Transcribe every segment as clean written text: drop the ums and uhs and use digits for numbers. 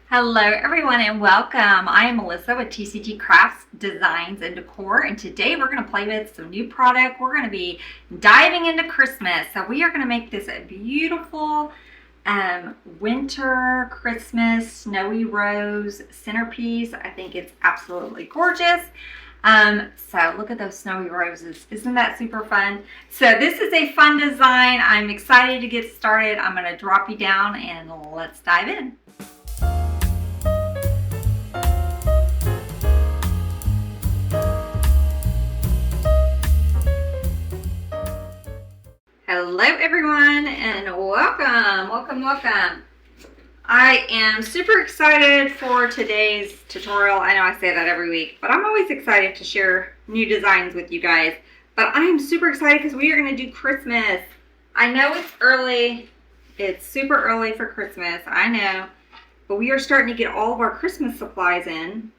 Hello everyone and welcome. I am Melissa with TCG Crafts Designs and Decor, and today we're going to play with some new product. We're going to be diving into Christmas. So we are going to make this a beautiful winter Christmas snowy rose centerpiece. I think it's absolutely gorgeous. So look at those snowy roses. Isn't that super fun? So this is a fun design. I'm excited to get started. I'm going to drop you down and let's dive in. Hello everyone and welcome. I am super excited for today's tutorial. I know I say that every week, but I'm always excited to share new designs with you guys. But I am super excited because we are going to do Christmas. I know it's early. It's super early for Christmas. I know. But we are starting to get all of our Christmas supplies in.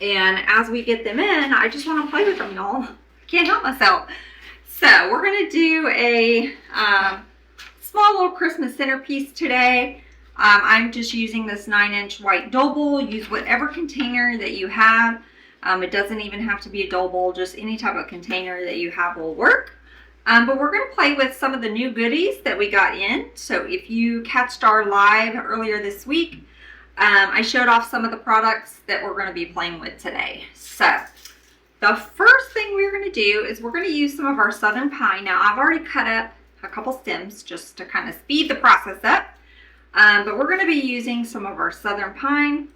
And as we get them in, I just want to play with them, y'all. Can't help myself. So we're going to do a small little Christmas centerpiece today. I'm just using this 9-inch white dough bowl. Use whatever container that you have. It doesn't even have to be a dough bowl. Just any type of container that you have will work. But we're going to play with some of the new goodies that we got in. So if you catched our live earlier this week, I showed off some of the products that we're going to be playing with today. So the first thing we're going to do is we're going to use some of our southern pine. Now I've already cut up a couple stems just to kind of speed the process up. But we're going to be using some of our southern pine.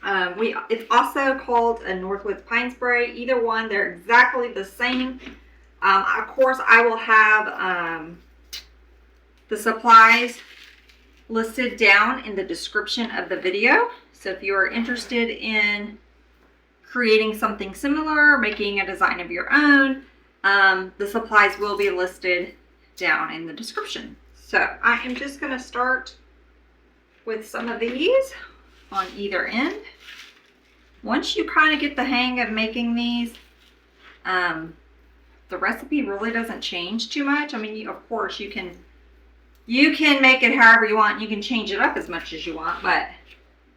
It's also called a Northwoods pine spray. Either one, they're exactly the same. Of course, I will have the supplies listed down in the description of the video. So if you are interested in creating something similar, making a design of your own, the supplies will be listed down in the description. So I am just going to start with some of these on either end. Once you kind of get the hang of making these, the recipe really doesn't change too much. I mean, of course you can make it however you want. You can change it up as much as you want, but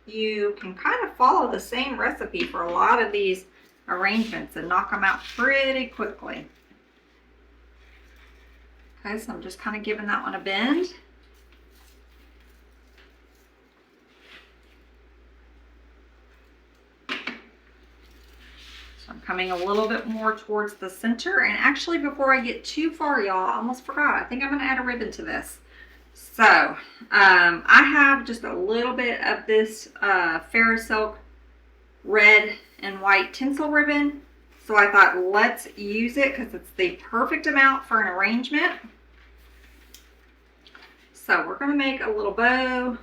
you can kind of follow the same recipe for a lot of these arrangements and knock them out pretty quickly. Okay, so I'm just kind of giving that one a bend. So I'm coming a little bit more towards the center. And actually, before I get too far, y'all, I almost forgot. I think I'm going to add a ribbon to this. So I have just a little bit of this Silk red and white tinsel ribbon. So I thought, let's use it because it's the perfect amount for an arrangement. So we're going to make a little bow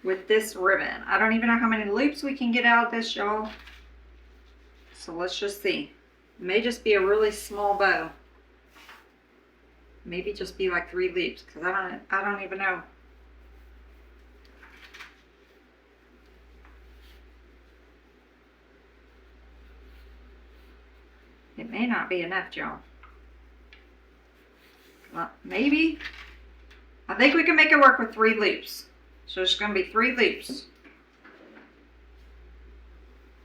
with this ribbon. I don't even know how many loops we can get out of this, y'all. So let's just see. It may just be a really small bow. Maybe just be like 3 loops because I don't even know. It may not be enough, y'all. Well, maybe. I think we can make it work with 3 loops. So it's going to be 3 loops.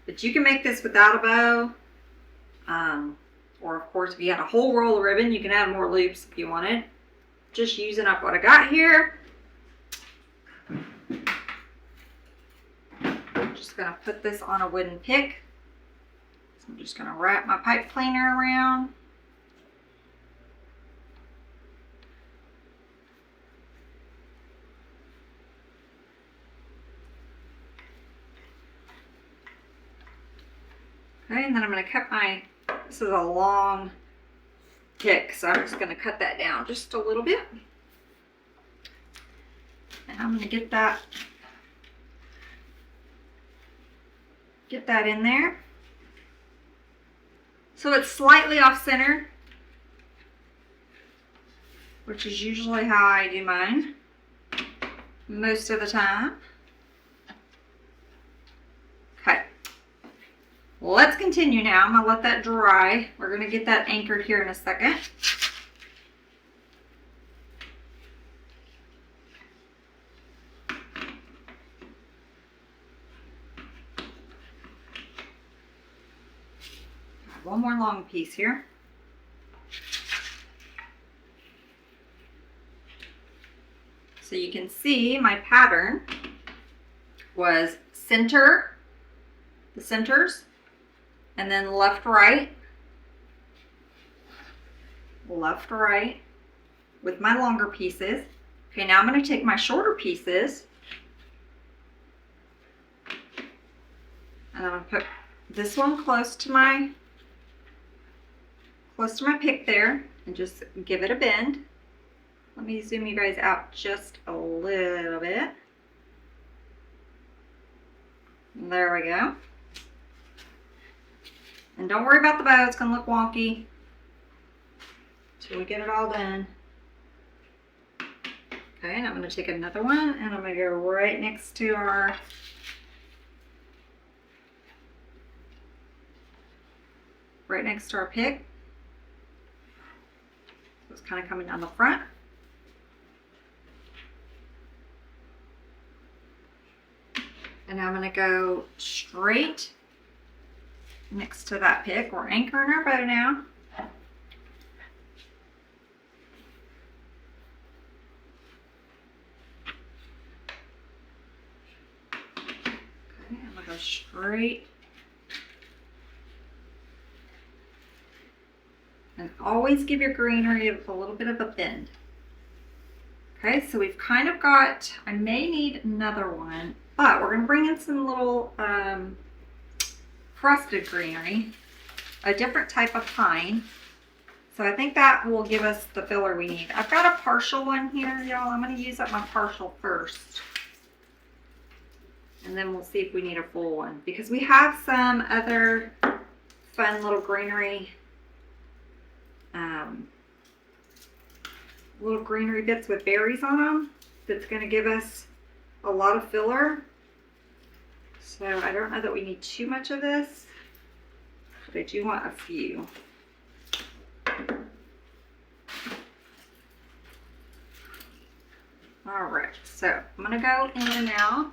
But you can make this without a bow. Or of course, if you had a whole roll of ribbon, you can add more loops if you wanted. Just using up what I got here. I'm just going to put this on a wooden pick. So I'm just going to wrap my pipe cleaner around. Okay, and then I'm going to cut my, this is a long pick, so I'm just going to cut that down just a little bit. And I'm going to get that in there. So it's slightly off center, which is usually how I do mine most of the time. Okay. Let's continue now. I'm going to let that dry. We're going to get that anchored here in a second. one more long piece here. So you can see my pattern was center, the centers, and then left, right, with my longer pieces. Okay, now I'm going to take my shorter pieces and I'm going to put this one close to my pick there and just give it a bend. Let me zoom you guys out just a little bit. There we go. And don't worry about the bow, it's going to look wonky till we get it all done. Okay, and I'm going to take another one and I'm going to go right next to our pick. So it's kind of coming down the front. And I'm going to go straight next to that pick. We're anchoring our bow now. Okay, I'm going to go straight. And always give your greenery a little bit of a bend. Okay, so we've kind of got, I may need another one, but we're going to bring in some little frosted greenery, a different type of pine. So I think that will give us the filler we need. I've got a partial one here, y'all. I'm going to use up my partial first. And then we'll see if we need a full one. Because we have some other fun little greenery bits with berries on them that's going to give us a lot of filler. So I don't know that we need too much of this, but I do want a few. All right, so I'm going to go in now.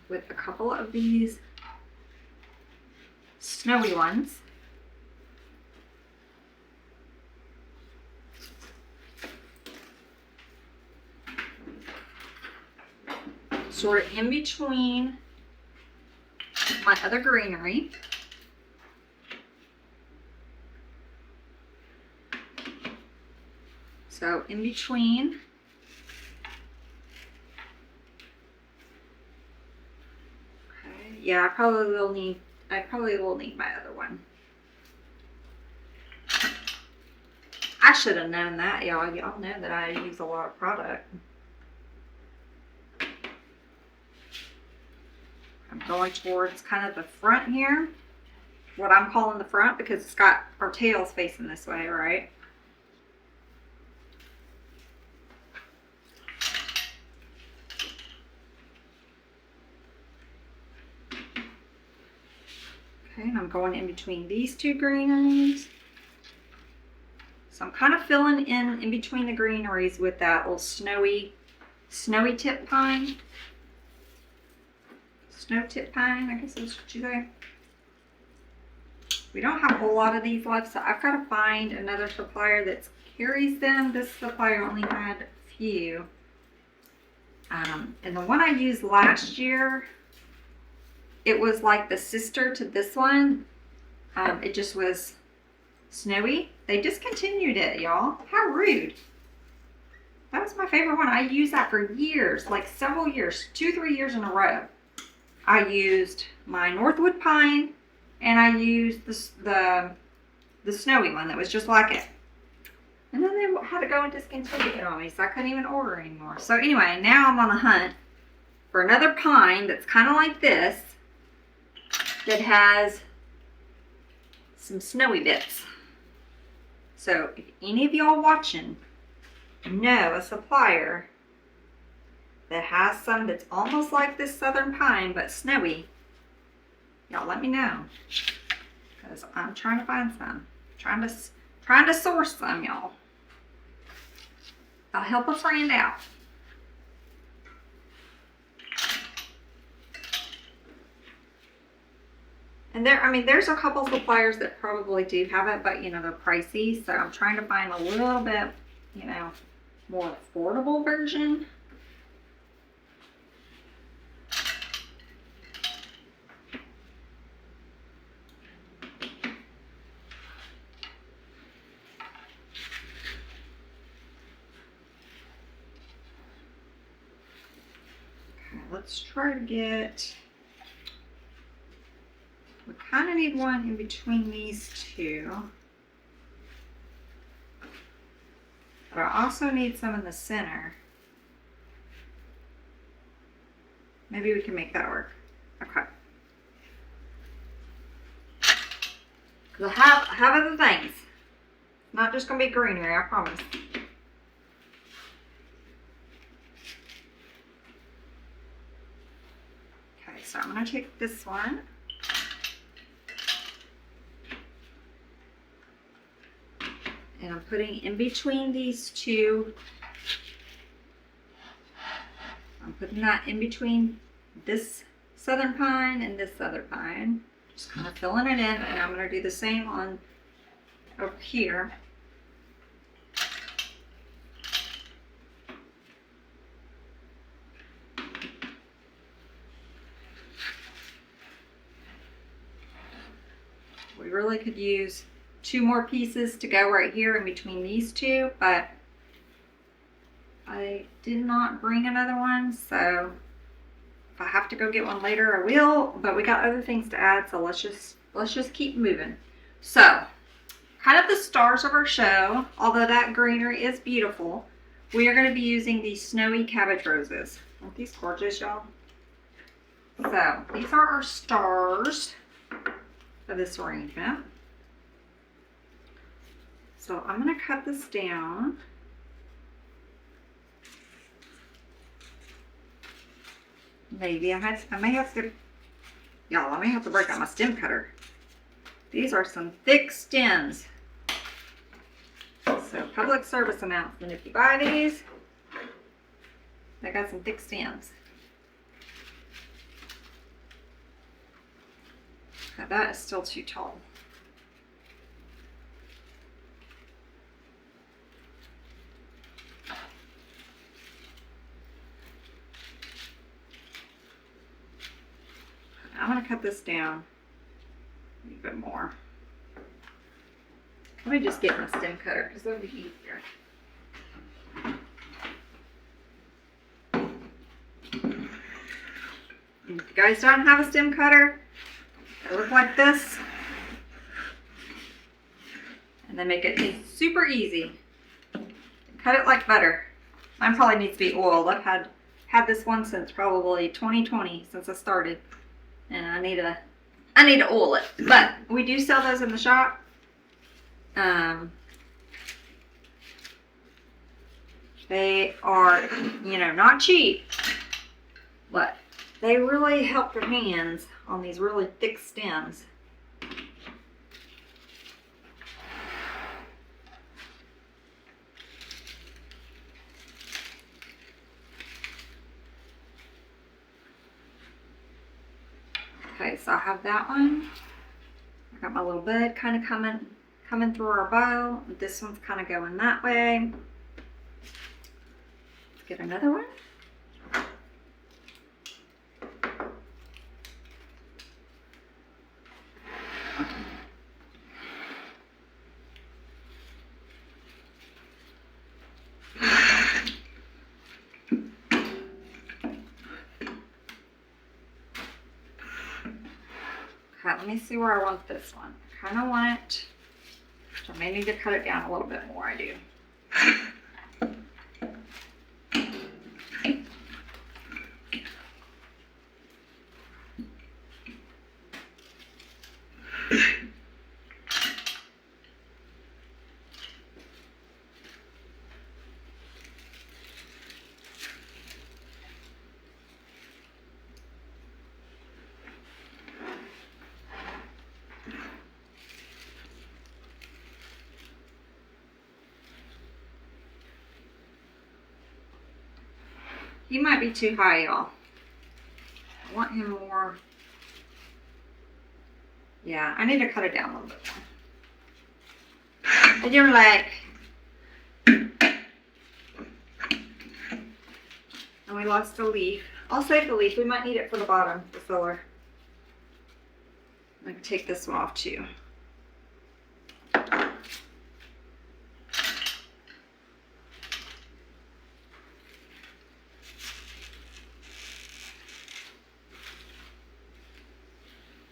With a couple of these snowy ones. Sort of in between my other greenery. So in between. Okay, yeah, I probably will need my other one. I should have known that, y'all. Y'all know that I use a lot of product. I'm going towards kind of the front here. What I'm calling the front because it's got our tails facing this way, right? Okay, and I'm going in between these two greeneries. So I'm kind of filling in between the greeneries with that little snowy tip pine. Snow tip pine, I guess that's what you say. We don't have a whole lot of these left, so I've got to find another supplier that carries them. This supplier only had a few. And the one I used last year, it was like the sister to this one. It just was snowy. They discontinued it, y'all. How rude. That was my favorite one. I used that for years, like several years, 2-3 years in a row. I used my Northwood pine and I used the snowy one that was just like it. And then they had to go and discontinue it on me, so I couldn't even order anymore. So anyway, now I'm on the hunt for another pine that's kind of like this, that has some snowy bits. So if any of y'all watching know a supplier that has some that's almost like this southern pine but snowy, y'all let me know, because I'm trying to find some. Trying to source some, y'all. I'll help a friend out. And there, I mean, there's a couple suppliers that probably do have it, but you know, they're pricey. So I'm trying to find a little bit, you know, more affordable version. Okay, let's try to get, we kind of need one in between these two. But I also need some in the center. Maybe we can make that work. Okay. Because I have other things. Not just going to be greenery, I promise. Okay, so I'm going to take this one. And I'm putting in between these two. I'm putting that in between this southern pine and this other pine. Just kind of filling it in, and I'm going to do the same on over here. We really could use 2 more pieces to go right here in between these two, but I did not bring another one, so if I have to go get one later, I will, but we got other things to add, so let's just keep moving. So, kind of the stars of our show, although that greenery is beautiful, we are going to be using these snowy cabbage roses. Aren't these gorgeous, y'all? So, these are our stars of this arrangement. So I'm going to cut this down. Maybe I may have to, y'all, I may have to break out my stem cutter. These are some thick stems. So public service announcement, if you buy these, they got some thick stems. Now that is still too tall. I'm going to cut this down a little bit more. Let me just get my stem cutter because that'll be easier. And if you guys don't have a stem cutter, they look like this. And they make it super easy. Cut it like butter. Mine probably needs to be oiled. I've had this one since probably 2020, since I started. And I need to oil it. But we do sell those in the shop. They are, you know, not cheap, but they really help your hands on these really thick stems. Okay, so I have that one. I got my little bud kind of coming through our bow. This one's kind of going that way. Let's get another one. Okay, let me see where I want this one. I kind of want it, I may need to cut it down a little bit more, I do. He might be too high, y'all. I want him more Yeah, I need to cut it down a little bit more. And you're like, and we lost a leaf. I'll save the leaf. We might need it for the bottom, the filler. I can take this one off too.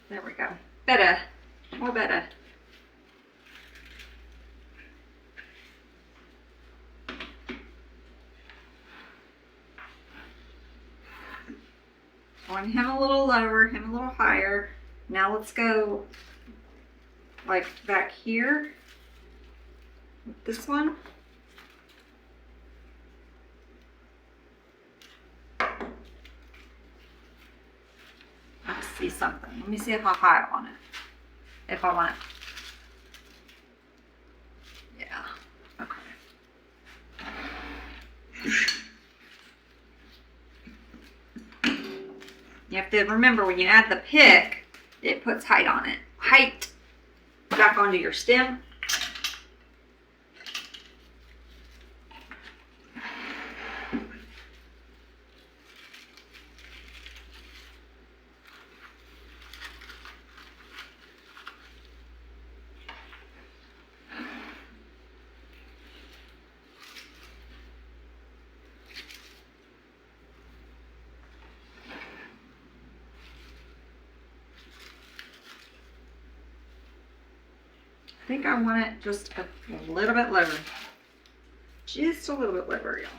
There we go. Better. More better. On him a little lower, him a little higher. Now let's go like back here with this one. Let's see something. Let me see how high I want it. If I want it. Yeah. Okay. You have to remember when you add the pick, it puts height on it. Height back onto your stem. I think I want it just a little bit lower. Just a little bit lower, y'all.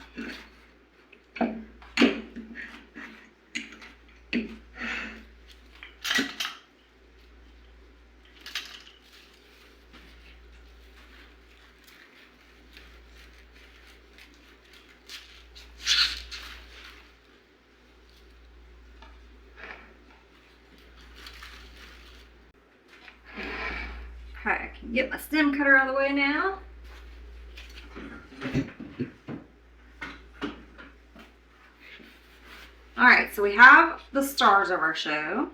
Okay, I can get my stem cutter out of the way now. All right, so we have the stars of our show.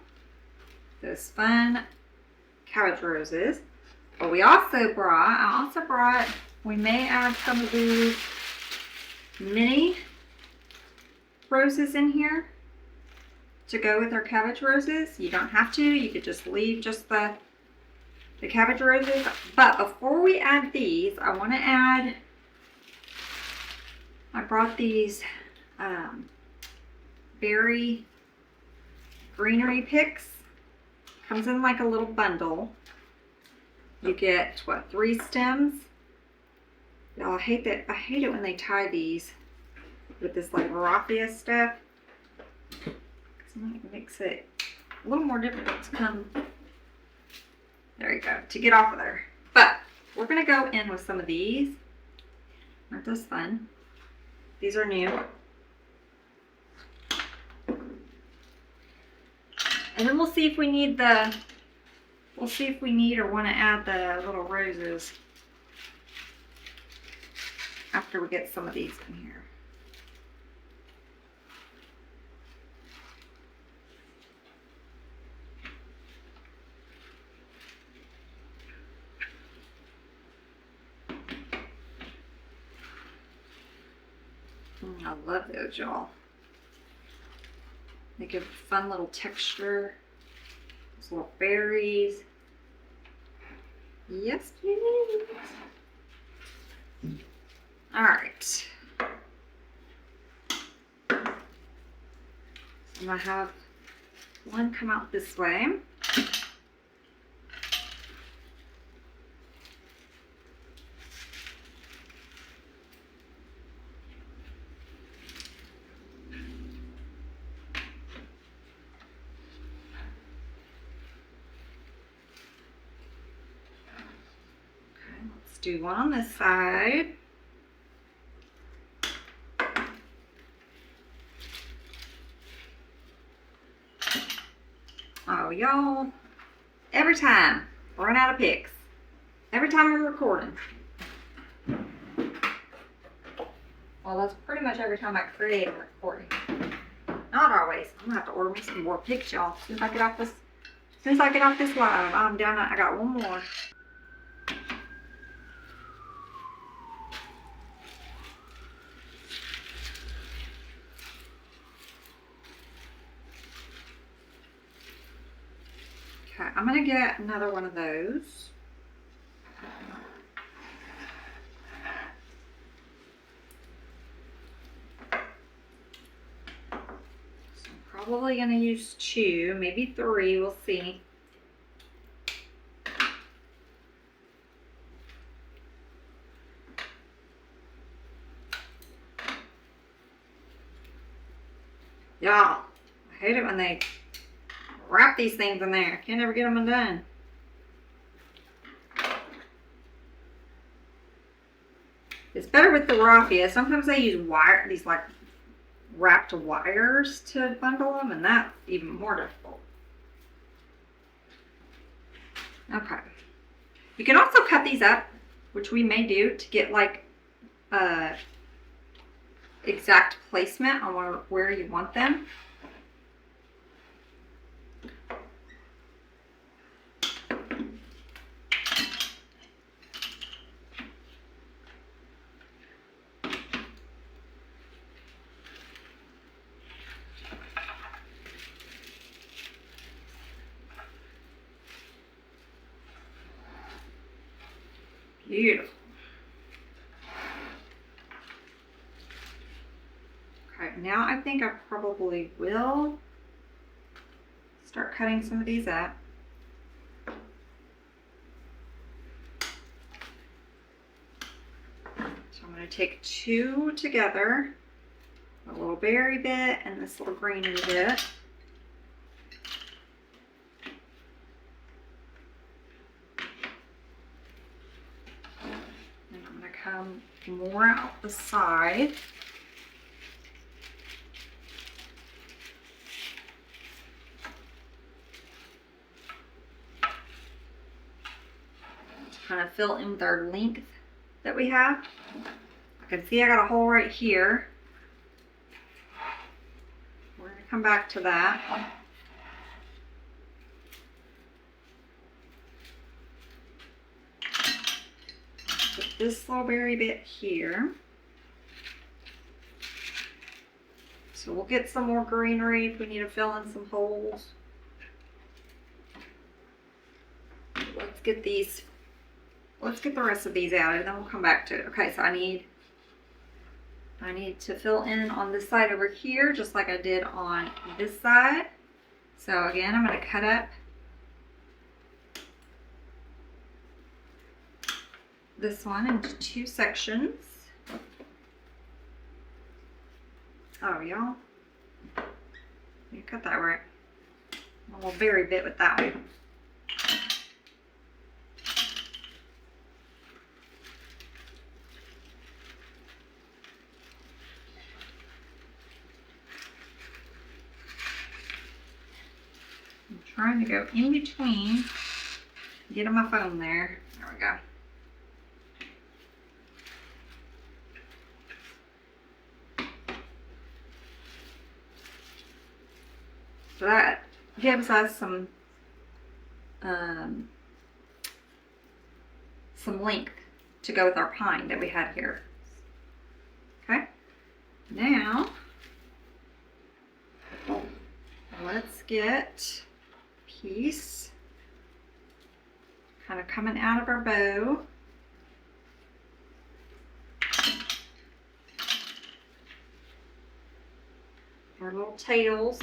Those fun cabbage roses. But we also brought, we may add some of these mini roses in here to go with our cabbage roses. You don't have to, you could just leave just the cabbage roses. But before we add these, I want to add, I brought these berry greenery picks. Comes in like a little bundle. You get what, 3 stems? Y'all, I hate it when they tie these with this like raffia stuff. It makes it a little more difficult to come. There you go, to get off of there. But we're gonna go in with some of these. Aren't those fun? These are new. And then we'll see if we need or want to add the little roses after we get some of these in here. I love those, y'all. They give a fun little texture. Those little berries. Yes, please. All right. I'm gonna have one come out this way. Do one on this side. Oh, y'all, every time I run out of picks. Every time we're recording. Well, that's pretty much every time I create a recording. Not always. I'm gonna have to order me some more picks, y'all. As soon as I get off this soon as I get off this live, I'm done. I got one more. Okay, I'm gonna get another one of those. So I'm probably gonna use 2, maybe 3, we'll see. Y'all, I hate it when they wrap these things in there. Can't ever get them undone. It's better with the raffia. Sometimes they use wire, these like wrapped wires to bundle them, and that's even more difficult. Okay. You can also cut these up, which we may do to get like exact placement on where you want them. Beautiful. Okay, now I think I probably will start cutting some of these up. So I'm going to take 2 together, a little berry bit and this little greenery bit. And I'm going to come more out the side. Kind of fill in with our length that we have. I can see I got a hole right here. We're going to come back to that. Put this little berry bit here. So we'll get some more greenery if we need to fill in some holes. Let's get these. Let's get the rest of these out and then we'll come back to it. Okay, so I need to fill in on this side over here just like I did on this side. So again, I'm going to cut up this one into 2 sections. Oh, y'all, you cut that right. A little berry bit with that one. Trying to go in between, get on my phone there. There we go. So that gives us some length to go with our pine that we had here. Okay. Now let's get piece kind of coming out of our bow. Our little tails.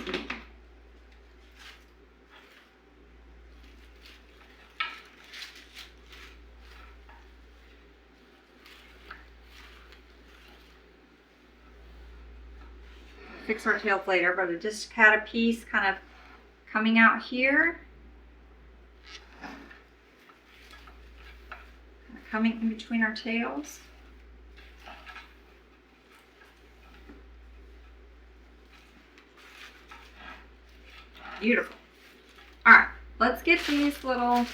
Fix our tails later, but I just had a piece kind of coming out here, coming in between our tails. Beautiful. All right, let's get these little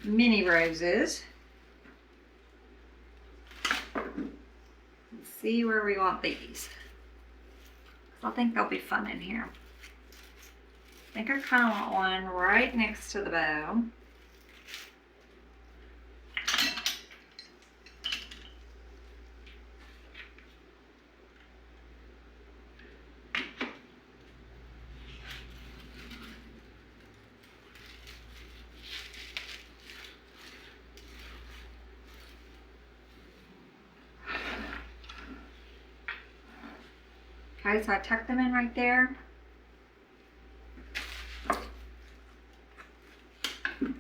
mini roses. Let's see where we want these. I think they'll be fun in here. think I kind of want one right next to the bow. Okay, so I tuck them in right there. I'm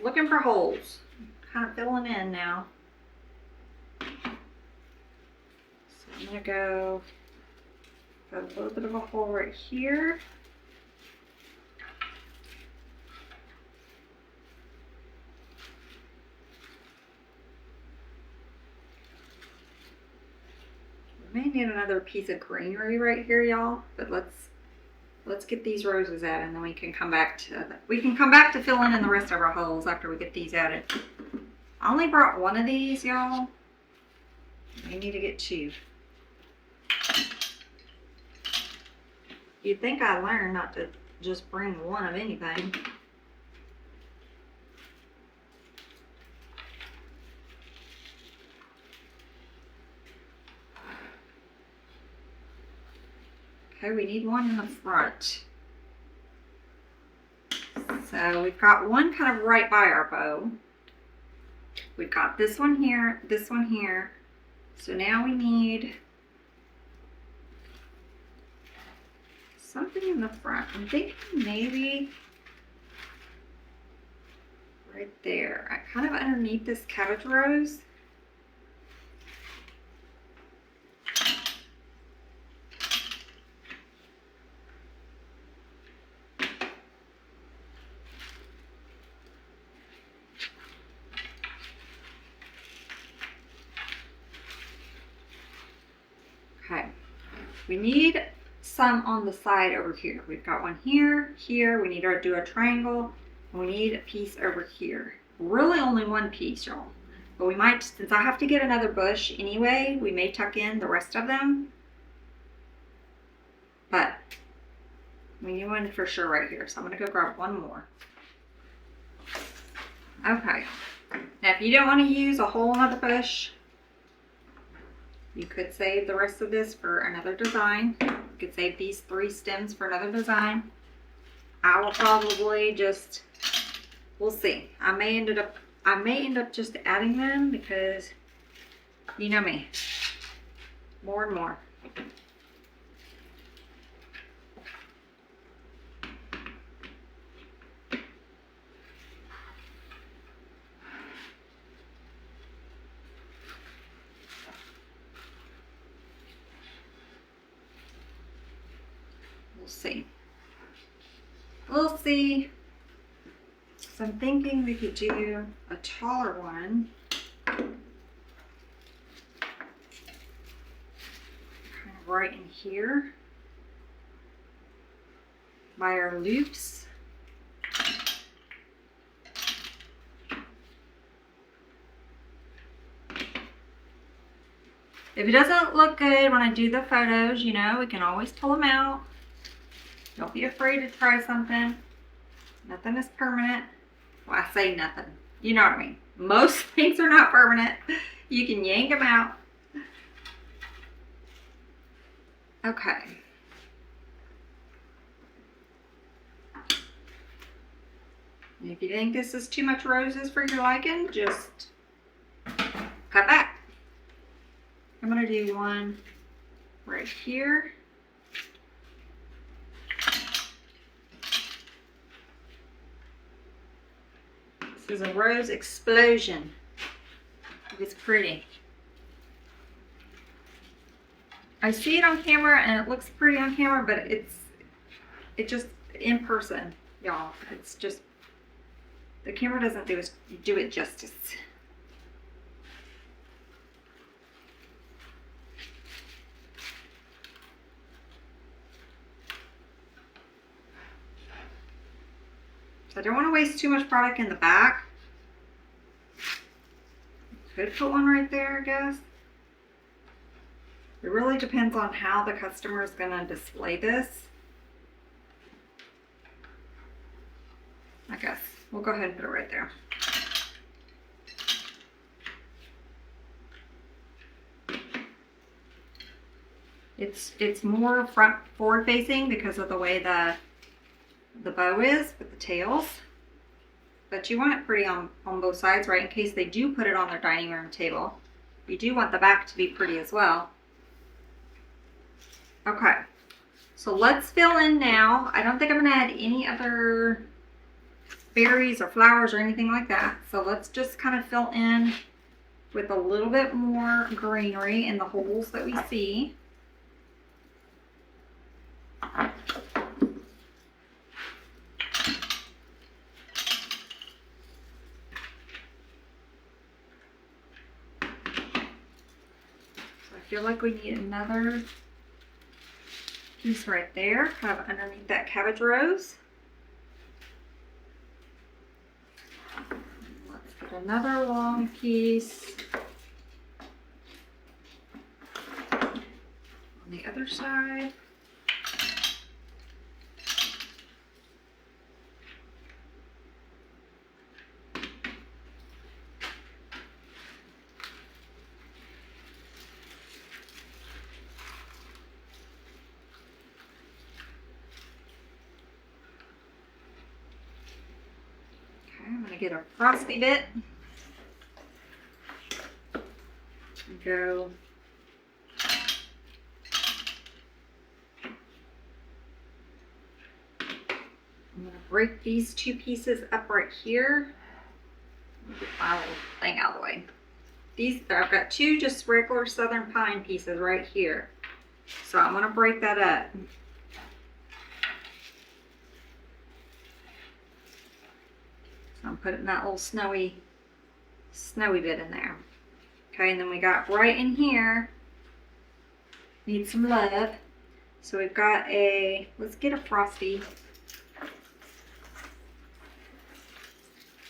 looking for holes. Kind of filling in now. So I'm gonna go got a little bit of a hole right here. We may need another piece of greenery right here, y'all, but let's get these roses out, and then we can come back to filling in the rest of our holes after we get these added. I only brought one of these, y'all. We need to get two. You'd think I learned not to just bring one of anything. Okay, we need one in the front. So we've got one kind of right by our bow. We've got this one here, this one here. So now we need something in the front. I'm thinking maybe right there, kind of underneath this cabbage rose. Okay, we need some on the side over here. We've got one here, here. We need to do a triangle. And we need a piece over here. Really only one piece, y'all. But we might, since I have to get another bush anyway, we may tuck in the rest of them. But we need one for sure right here. So I'm gonna go grab one more. Okay. Now if you don't want to use a whole other bush, you could save the rest of this for another design. You could save these 3 stems for another design. I will probably just, we'll see. I may end up just adding them because you know me. More and more. We'll see. We'll see. So I'm thinking we could do a taller one. Kind of right in here. By our loops. If it doesn't look good when I do the photos, you know, we can always pull them out. Don't be afraid to try something. Nothing is permanent. Well, I say nothing. You know what I mean. Most things are not permanent. You can yank them out. Okay. And if you think this is too much roses for your liking, just cut back. I'm going to do one right here. This is a rose explosion. It's pretty. I see it on camera and it looks pretty on camera, but it's just in person, y'all. It's just, the camera doesn't do it justice. So I don't want to waste too much product in the back. Could put one right there, I guess. It really depends on how the customer is going to display this. I guess we'll go ahead and put it right there. It's more forward facing because of the way the bow is with the tails. But you want it pretty on both sides, right? In case they do put it on their dining room table. You do want the back to be pretty as well. Okay, so let's fill in now. I don't think I'm gonna add any other berries or flowers or anything like that. So let's just kind of fill in with a little bit more greenery in the holes that we see. I feel like we need another piece right there, kind of underneath that cabbage rose. Let's get another long piece on the other side. I'm going to get a frosty bit and go I'm going to break these two pieces up right here. Let me get my little thing out of the way. I've got two just regular southern pine pieces right here. So I'm going to break that up. I'm putting that little snowy bit in there. Okay, and then we got right in here, need some love. So we've got let's get a frosty.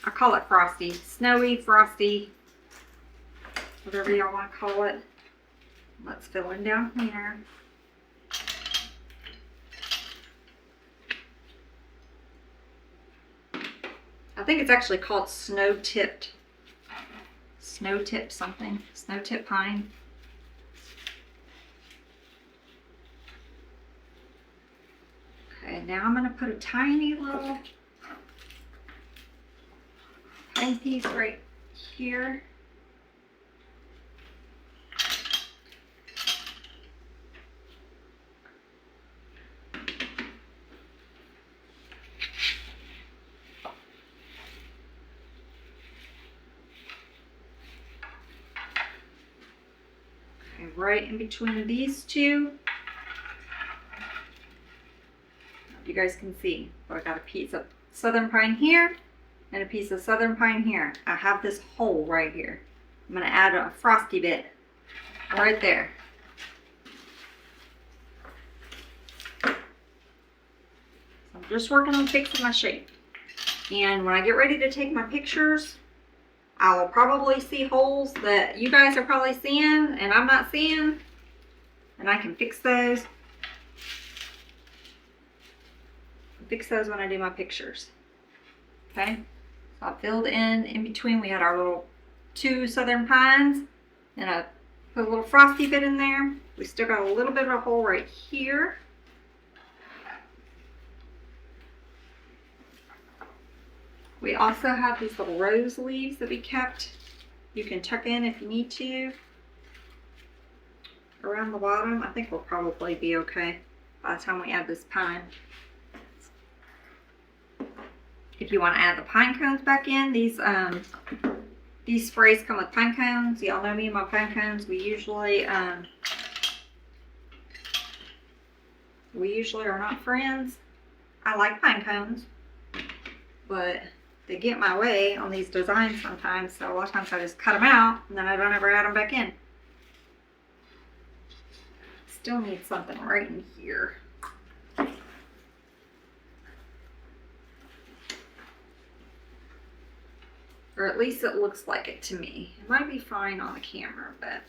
I call it frosty, snowy, frosty, whatever y'all want to call it. Let's fill in down here. I think it's actually called snow-tipped something, snow-tipped pine. Okay, now I'm going to put a tiny little pine piece right here. Right in between these two. You guys can see, but I got a piece of southern pine here and a piece of southern pine here. I have this hole right here. I'm going to add a frosty bit right there. So I'm just working on fixing my shape. And when I get ready to take my pictures, I will probably see holes that you guys are probably seeing and I'm not seeing, and I can fix those. When I do my pictures. Okay, so I filled in between. We had our little two southern pines, and I put a little frosty bit in there. We still got a little bit of a hole right here. We also have these little rose leaves that we kept. You can tuck in if you need to. Around the bottom, I think we'll probably be okay by the time we add this pine. If you want to add the pine cones back in, these sprays come with pine cones. Y'all know me and my pine cones. We usually are not friends. I like pine cones, but they get in my way on these designs sometimes, so a lot of times I just cut them out and then I don't ever add them back in. Still need something right in here. Or at least it looks like it to me. It might be fine on the camera, but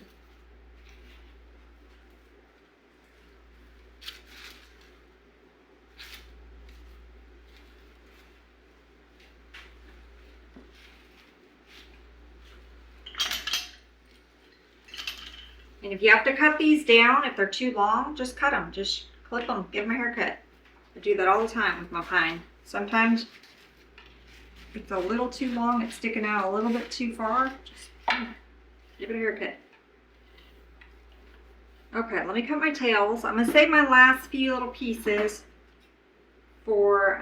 And if you have to cut these down, if they're too long, just cut them. Just clip them. Give them a haircut. I do that all the time with my pine. Sometimes it's a little too long. It's sticking out a little bit too far. Just give it a haircut. Okay, let me cut my tails. I'm going to save my last few little pieces for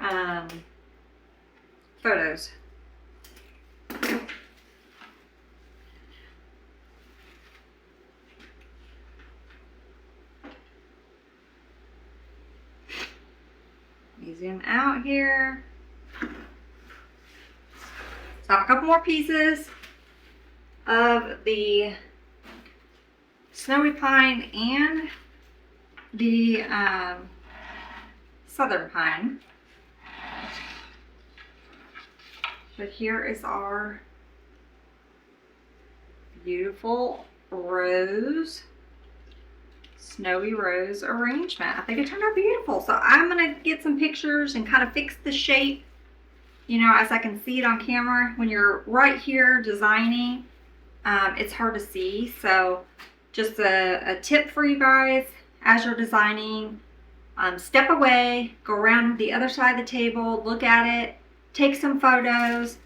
photos. Let me zoom out here. So I have a couple more pieces of the snowy pine and the southern pine. But here is our beautiful rose, snowy rose arrangement. I think it turned out beautiful. So I'm gonna get some pictures and kind of fix the shape, you know, as I can see it on camera. When you're right here designing, it's hard to see. So just a tip for you guys as you're designing, step away, go around the other side of the table, look at it, take some photos,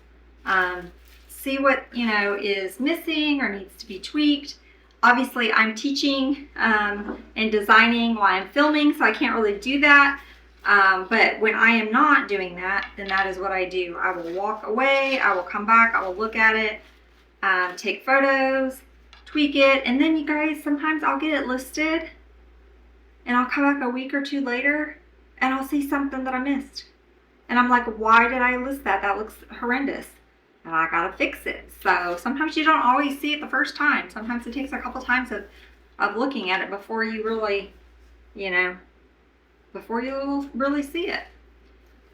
see what, you know, is missing or needs to be tweaked. Obviously, I'm teaching and designing while I'm filming, so I can't really do that. But when I am not doing that, then that is what I do. I will walk away, I will come back, I will look at it, take photos, tweak it, and then you guys, sometimes I'll get it listed and I'll come back a week or two later and I'll see something that I missed. And I'm like, why did I list that? That looks horrendous. And I gotta fix it. So sometimes you don't always see it the first time. Sometimes it takes a couple times of looking at it before you really, you know, before you'll really see it.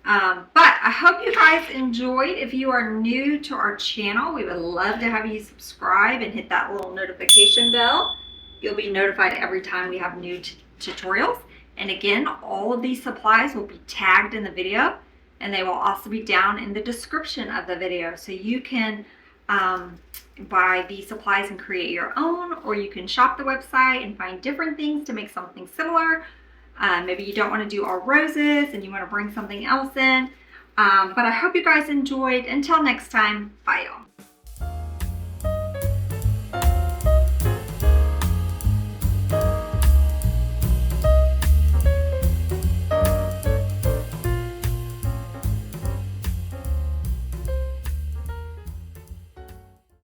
But I hope you guys enjoyed. If you are new to our channel, we would love to have you subscribe and hit that little notification bell. You'll be notified every time we have new tutorials. And again, all of these supplies will be tagged in the video, and they will also be down in the description of the video. So you can buy these supplies and create your own, or you can shop the website and find different things to make something similar. Maybe you don't want to do all roses and you want to bring something else in. But I hope you guys enjoyed. Until next time, bye y'all.